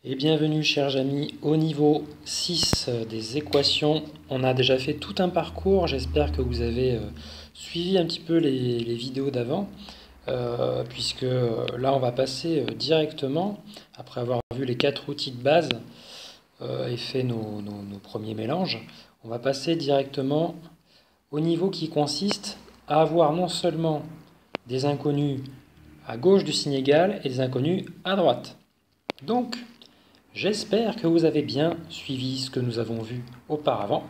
Et bienvenue chers amis au niveau 6 des équations. On a déjà fait tout un parcours, j'espère que vous avez suivi un petit peu les vidéos d'avant, puisque là on va passer directement, après avoir vu les 4 outils de base et fait nos premiers mélanges, on va passer directement au niveau qui consiste à avoir non seulement des inconnus à gauche du signe égal et des inconnus à droite. Donc, j'espère que vous avez bien suivi ce que nous avons vu auparavant.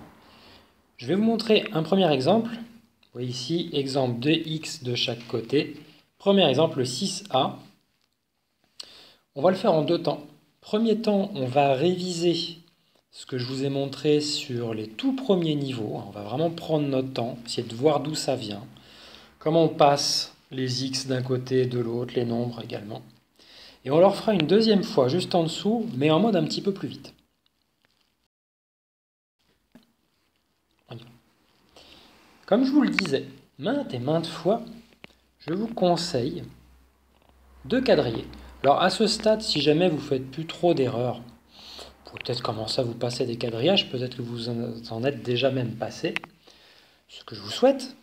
Je vais vous montrer un premier exemple. Vous voyez ici, exemple de x de chaque côté. Premier exemple, le 6a. On va le faire en deux temps. Premier temps, on va réviser ce que je vous ai montré sur les tout premiers niveaux. On va vraiment prendre notre temps, essayer de voir d'où ça vient. Comment on passe les x d'un côté et de l'autre, les nombres également. Et on leur fera une deuxième fois juste en dessous, mais en mode un petit peu plus vite. Comme je vous le disais, maintes et maintes fois, je vous conseille de quadriller. Alors à ce stade, si jamais vous ne faites plus trop d'erreurs, vous pouvez peut-être commencer à vous passer des quadrillages, peut-être que vous en êtes déjà même passé, ce que je vous souhaite,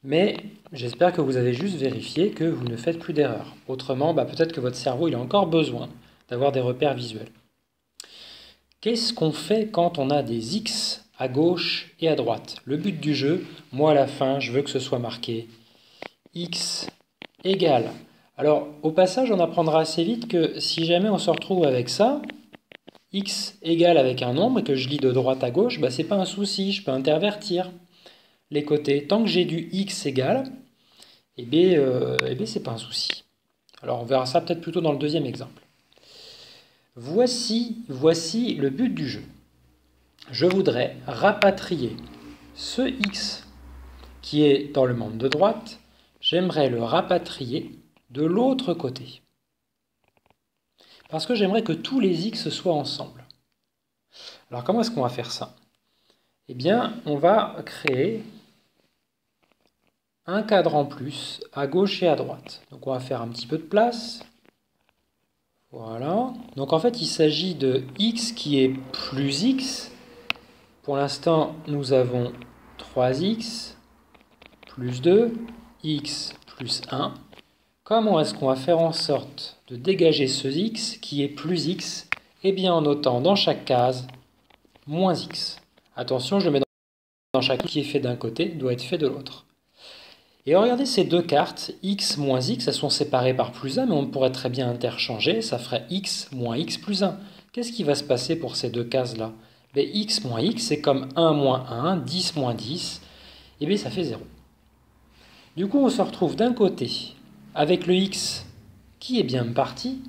mais j'espère que vous avez juste vérifié que vous ne faites plus d'erreurs. Autrement, peut-être que votre cerveau il a encore besoin d'avoir des repères visuels. Qu'est-ce qu'on fait quand on a des x à gauche et à droite? Le but du jeu, moi à la fin, je veux que ce soit marqué x égale. Alors, au passage, on apprendra assez vite que si jamais on se retrouve avec ça, x égale avec un nombre et que je lis de droite à gauche, c'est pas un souci, je peux intervertir les côtés. Tant que j'ai du x égale, c'est pas un souci. Alors, on verra ça peut-être plutôt dans le deuxième exemple. Voici le but du jeu. Je voudrais rapatrier ce x qui est dans le membre de droite, j'aimerais le rapatrier de l'autre côté. Parce que j'aimerais que tous les x soient ensemble. Alors comment est-ce qu'on va faire ça? Eh bien, on va créer un cadre en plus à gauche et à droite. Donc on va faire un petit peu de place. Voilà. Donc en fait, il s'agit de x qui est plus x. Pour l'instant, nous avons 3x plus 2, x plus 1. Comment est-ce qu'on va faire en sorte de dégager ce x qui est plus x? Eh bien en notant dans chaque case moins x. Attention, je le mets dans chaque qui est fait d'un côté doit être fait de l'autre. Et regardez ces deux cartes, x moins x, elles sont séparées par plus 1, mais on pourrait très bien interchanger, ça ferait x moins x plus 1. Qu'est-ce qui va se passer pour ces deux cases-là? X moins x, c'est comme 1 moins 1, 10 moins 10, et bien ça fait 0. Du coup, on se retrouve d'un côté avec le x qui est bien parti,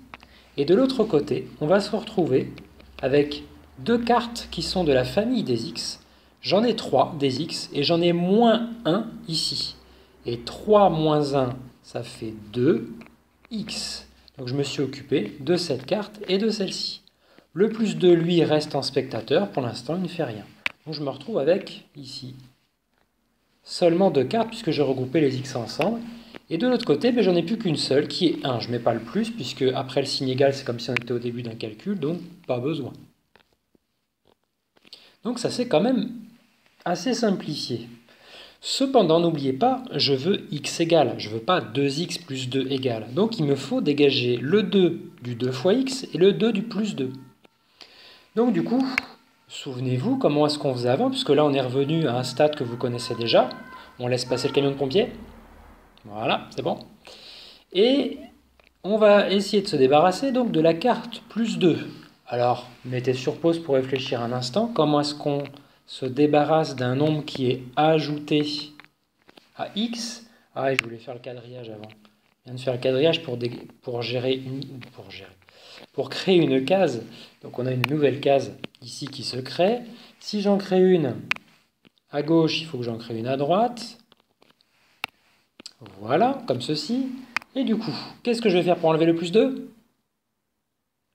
et de l'autre côté, on va se retrouver avec deux cartes qui sont de la famille des x. J'en ai 3 des x, et j'en ai moins 1 ici. Et 3 moins 1, ça fait 2x. Donc je me suis occupé de cette carte et de celle-ci. Le plus 2, lui, reste en spectateur. Pour l'instant, il ne fait rien. Donc je me retrouve avec, ici, seulement deux cartes, puisque j'ai regroupé les x ensemble. Et de l'autre côté, j'en ai plus qu'une seule, qui est 1. Je ne mets pas le plus, puisque après le signe égal, c'est comme si on était au début d'un calcul, donc pas besoin. Donc ça c'est quand même assez simplifié. Cependant, n'oubliez pas, je veux x égale. Je ne veux pas 2x plus 2 égale. Donc il me faut dégager le 2 du 2 fois x et le 2 du plus 2. Donc du coup, souvenez-vous comment est-ce qu'on faisait avant, puisque là on est revenu à un stade que vous connaissez déjà. On laisse passer le camion de pompiers. Voilà, c'est bon. Et on va essayer de se débarrasser donc de la carte plus 2. Alors, mettez sur pause pour réfléchir un instant. Comment est-ce qu'on se débarrasse d'un nombre qui est ajouté à x? Ah, je voulais faire le quadrillage avant. Je viens de faire le quadrillage pour créer une case. Donc on a une nouvelle case ici qui se crée. Si j'en crée une à gauche, il faut que j'en crée une à droite. Voilà, comme ceci. Et du coup, qu'est-ce que je vais faire pour enlever le plus 2?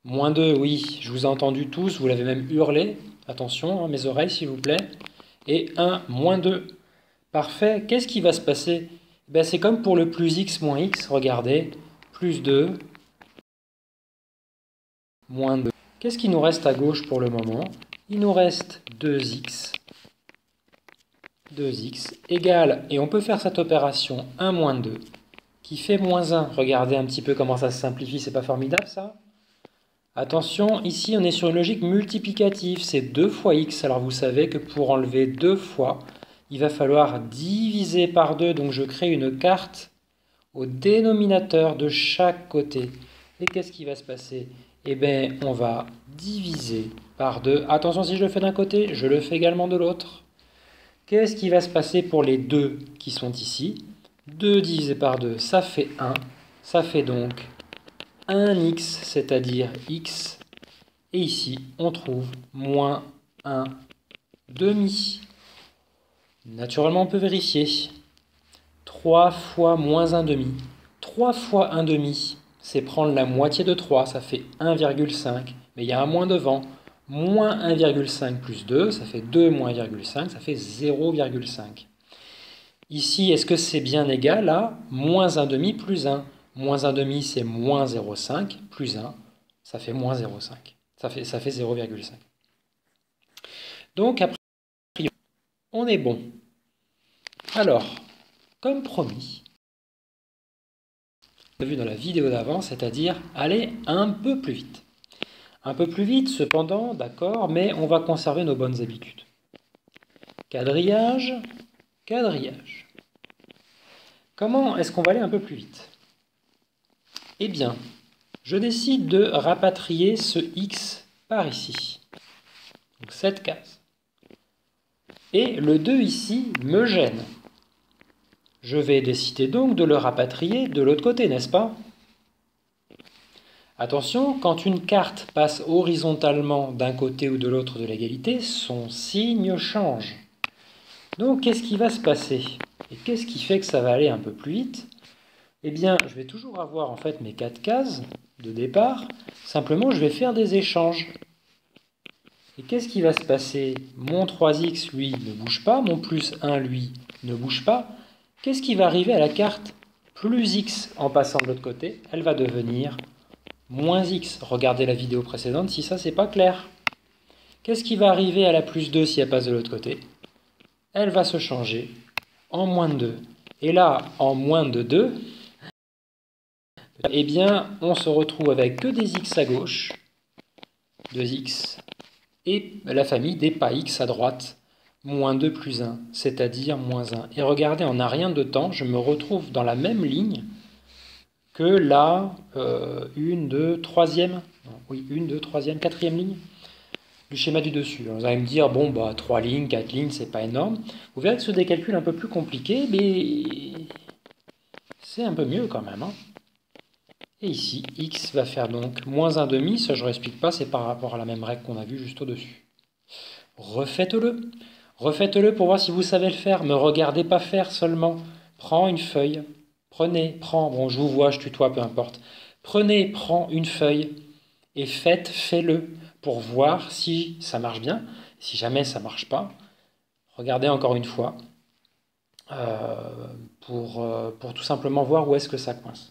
Moins 2, oui, je vous ai entendu tous, vous l'avez même hurlé. Attention, mes oreilles s'il vous plaît. Et 1, moins 2. Parfait. Qu'est-ce qui va se passer? C'est comme pour le plus x moins x, regardez. Plus 2, moins 2. Qu'est-ce qui nous reste à gauche pour le moment? Il nous reste 2x. 2x égale, et on peut faire cette opération 1 moins 2, qui fait moins 1. Regardez un petit peu comment ça se simplifie, c'est pas formidable ça? Attention, ici on est sur une logique multiplicative, c'est 2 fois x. Alors vous savez que pour enlever 2 fois, il va falloir diviser par 2, donc je crée une carte au dénominateur de chaque côté. Et qu'est-ce qui va se passer? Eh bien, on va diviser par 2. Attention, si je le fais d'un côté, je le fais également de l'autre. Qu'est-ce qui va se passer pour les 2 qui sont ici? 2 divisé par 2, ça fait 1. Ça fait donc 1x, c'est-à-dire x. Et ici, on trouve moins 1 demi. Naturellement, on peut vérifier. 3 fois moins 1 demi. 3 fois 1 demi, c'est prendre la moitié de 3, ça fait 1,5. Mais il y a un moins devant. Moins 1,5 plus 2, ça fait 2 moins 1,5, ça fait 0,5. Ici, est-ce que c'est bien égal à moins 1 demi plus 1? Moins 1 demi, c'est moins 0,5, plus 1, ça fait moins 0,5. Ça fait 0,5. Donc, après, on est bon. Alors, comme promis, on a vu dans la vidéo d'avant, c'est-à-dire aller un peu plus vite. Un peu plus vite, cependant, d'accord, mais on va conserver nos bonnes habitudes. Quadrillage, quadrillage. Comment est-ce qu'on va aller un peu plus vite? Eh bien, je décide de rapatrier ce x par ici. Donc cette case. Et le 2 ici me gêne. Je vais décider donc de le rapatrier de l'autre côté, n'est-ce pas? Attention, quand une carte passe horizontalement d'un côté ou de l'autre de l'égalité, son signe change. Donc qu'est-ce qui va se passer? Et qu'est-ce qui fait que ça va aller un peu plus vite? Eh bien, je vais toujours avoir en fait mes 4 cases de départ. Simplement, je vais faire des échanges. Et qu'est-ce qui va se passer? Mon 3x, lui, ne bouge pas. Mon plus 1, lui, ne bouge pas. Qu'est-ce qui va arriver à la carte plus x en passant de l'autre côté? Elle va devenir moins x. Regardez la vidéo précédente si ça, c'est pas clair. Qu'est-ce qui va arriver à la plus 2 si elle passe de l'autre côté? Elle va se changer en moins de 2. Et là, en moins de 2, eh bien, on se retrouve avec que des x à gauche, 2x, et la famille des pas x à droite, moins 2 plus 1, c'est-à-dire moins 1. Et regardez, en un rien de temps, je me retrouve dans la même ligne que la 1, 2, 3e, oui, 1, 2, 3e, 4e ligne du schéma du dessus. Alors vous allez me dire, bon, bah 3 lignes, 4 lignes, c'est pas énorme. Vous verrez que ce sont des calculs un peu plus compliqués, mais c'est un peu mieux quand même, hein. Et ici, x va faire donc moins 1 demi, ça je ne l'explique pas, c'est par rapport à la même règle qu'on a vue juste au-dessus. Refaites-le. Refaites-le pour voir si vous savez le faire. Ne regardez pas faire seulement. Prends une feuille. Prends, bon je vous vois, je tutoie, peu importe. Prends une feuille et fais-le pour voir si ça marche bien. Si jamais ça ne marche pas, regardez encore une fois pour tout simplement voir où est-ce que ça coince.